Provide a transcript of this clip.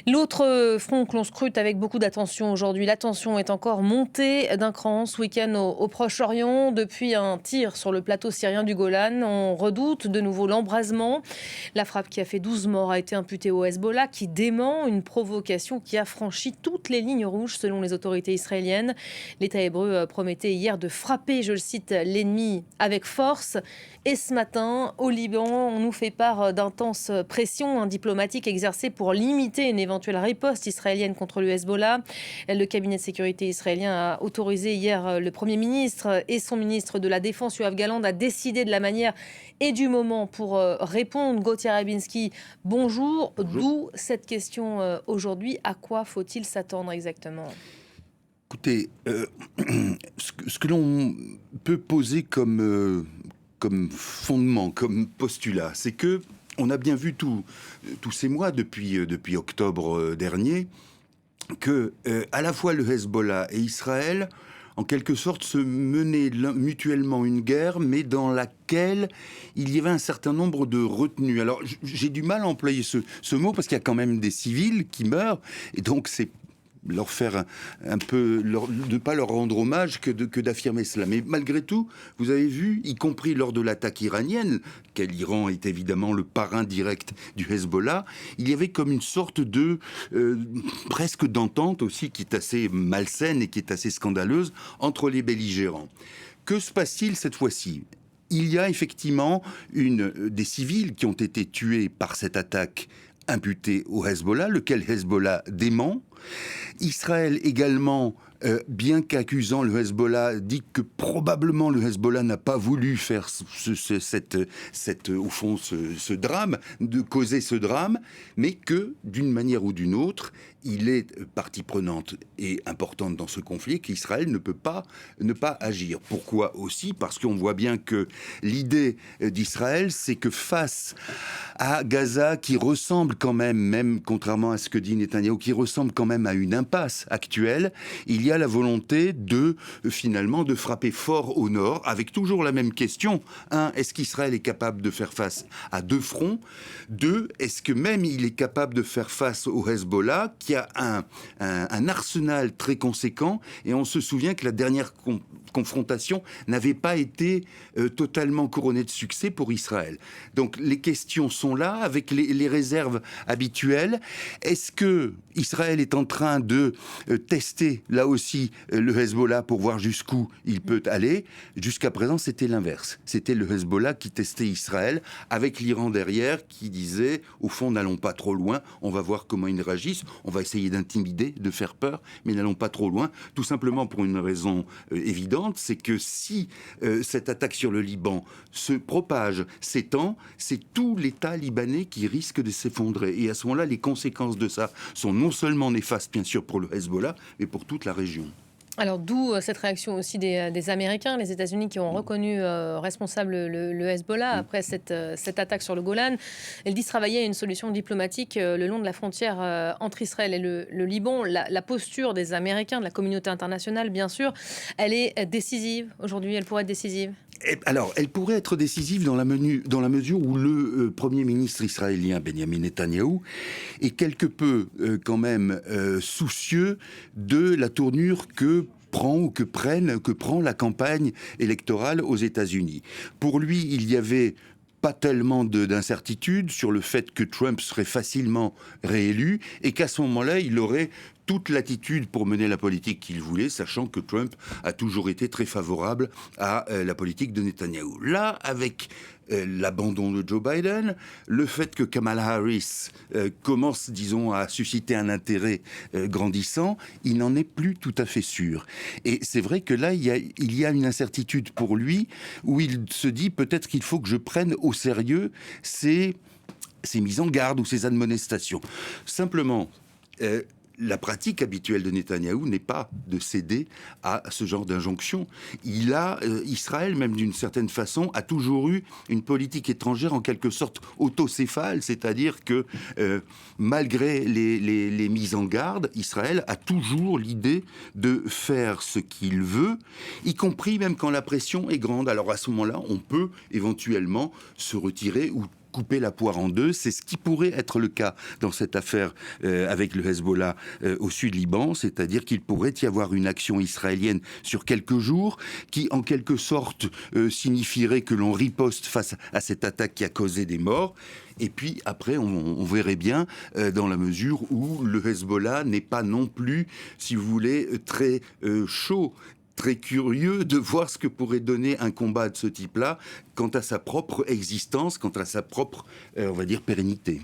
L'autre front que l'on scrute avec beaucoup d'attention aujourd'hui, la tension est encore montée d'un cran ce week-end au Proche-Orient. Depuis un tir sur le plateau syrien du Golan, on redoute de nouveau l'embrasement. La frappe qui a fait 12 morts a été imputée au Hezbollah, qui dément une provocation qui a franchi toutes les lignes rouges selon les autorités israéliennes. L'État hébreu promettait hier de frapper, je le cite, l'ennemi avec force. Et ce matin, au Liban, on nous fait part d'intenses pressions diplomatiques exercées pour limiter une éventuelle riposte israélienne contre le Hezbollah. Le cabinet de sécurité israélien a autorisé hier le Premier ministre et son ministre de la Défense, Yoav Gallant, à décider de la manière et du moment pour répondre. Gauthier Rabinski, bonjour. D'où cette question aujourd'hui. À quoi faut-il s'attendre exactement ? Écoutez, ce que l'on peut poser comme fondement, comme postulat, c'est que on a bien vu tous ces mois depuis octobre dernier que à la fois le Hezbollah et Israël, en quelque sorte, se menaient mutuellement une guerre, mais dans laquelle il y avait un certain nombre de retenues. Alors, j'ai du mal à employer ce mot, parce qu'il y a quand même des civils qui meurent, et donc c'est leur faire un peu, ne pas leur rendre hommage que d'affirmer cela. Mais malgré tout, vous avez vu, y compris lors de l'attaque iranienne, quel l'Iran est évidemment le parrain direct du Hezbollah, il y avait comme une sorte de presque d'entente aussi, qui est assez malsaine et qui est assez scandaleuse, entre les belligérants. Que se passe-t-il cette fois-ci ? Il y a effectivement des civils qui ont été tués par cette attaque imputée au Hezbollah, lequel Hezbollah dément. Israël également, bien qu'accusant le Hezbollah, dit que probablement le Hezbollah n'a pas voulu faire au fond, ce drame, de causer ce drame, mais que, d'une manière ou d'une autre, il est partie prenante et importante dans ce conflit, qu'Israël ne peut pas ne pas agir. Pourquoi aussi ? Parce qu'on voit bien que l'idée d'Israël, c'est que face à Gaza, qui ressemble quand même contrairement à ce que dit Netanyahou, qui ressemble quand même à une impasse actuelle, il y a la volonté finalement de frapper fort au nord, avec toujours la même question. 1, est-ce qu'Israël est capable de faire face à 2 fronts ? 2, est-ce que même il est capable de faire face au Hezbollah, qui a un arsenal très conséquent, et on se souvient que la dernière confrontation n'avait pas été totalement couronnée de succès pour Israël. Donc les questions sont là, avec les réserves habituelles. Est-ce que Israël est en train de tester, là aussi, le Hezbollah pour voir jusqu'où il peut aller ? Jusqu'à présent, c'était l'inverse. C'était le Hezbollah qui testait Israël, avec l'Iran derrière, qui disait, au fond, n'allons pas trop loin, on va voir comment ils réagissent, on va essayer d'intimider, de faire peur, mais n'allons pas trop loin, tout simplement pour une raison évidente, c'est que si cette attaque sur le Liban se propage, s'étend, c'est tout l'État libanais qui risque de s'effondrer. Et à ce moment-là, les conséquences de ça sont non seulement néfastes, bien sûr, pour le Hezbollah, mais pour toute la région. Alors d'où cette réaction aussi des Américains, les États-Unis qui ont reconnu responsable le Hezbollah après cette attaque sur le Golan. Ils disent travailler à une solution diplomatique le long de la frontière entre Israël et le Liban. La posture des Américains, de la communauté internationale, bien sûr, elle est décisive. Aujourd'hui, elle pourrait être décisive. Alors, elle pourrait être décisive dans la mesure où le Premier ministre israélien, Benjamin Netanyahou, est quelque peu quand même soucieux de la tournure que prend la campagne électorale aux États-Unis. Pour lui, il y avait pas tellement d'incertitude sur le fait que Trump serait facilement réélu et qu'à ce moment-là, il aurait toute latitude pour mener la politique qu'il voulait, sachant que Trump a toujours été très favorable à la politique de Netanyahou. Là, avec l'abandon de Joe Biden, le fait que Kamala Harris commence, disons, à susciter un intérêt grandissant, il n'en est plus tout à fait sûr. Et c'est vrai que là, il y a une incertitude pour lui, où il se dit peut-être qu'il faut que je prenne au sérieux ces mises en garde ou ces admonestations. Simplement, la pratique habituelle de Netanyahou n'est pas de céder à ce genre d'injonction. Israël, même d'une certaine façon, a toujours eu une politique étrangère en quelque sorte autocéphale, c'est-à-dire que malgré les mises en garde, Israël a toujours l'idée de faire ce qu'il veut, y compris même quand la pression est grande. Alors à ce moment-là, on peut éventuellement se retirer ou couper la poire en deux. C'est ce qui pourrait être le cas dans cette affaire avec le Hezbollah au sud-Liban, c'est-à-dire qu'il pourrait y avoir une action israélienne sur quelques jours qui, en quelque sorte, signifierait que l'on riposte face à cette attaque qui a causé des morts. Et puis après, on verrait bien dans la mesure où le Hezbollah n'est pas non plus, si vous voulez, très chaud, très curieux de voir ce que pourrait donner un combat de ce type-là quant à sa propre existence, quant à sa propre, on va dire, pérennité.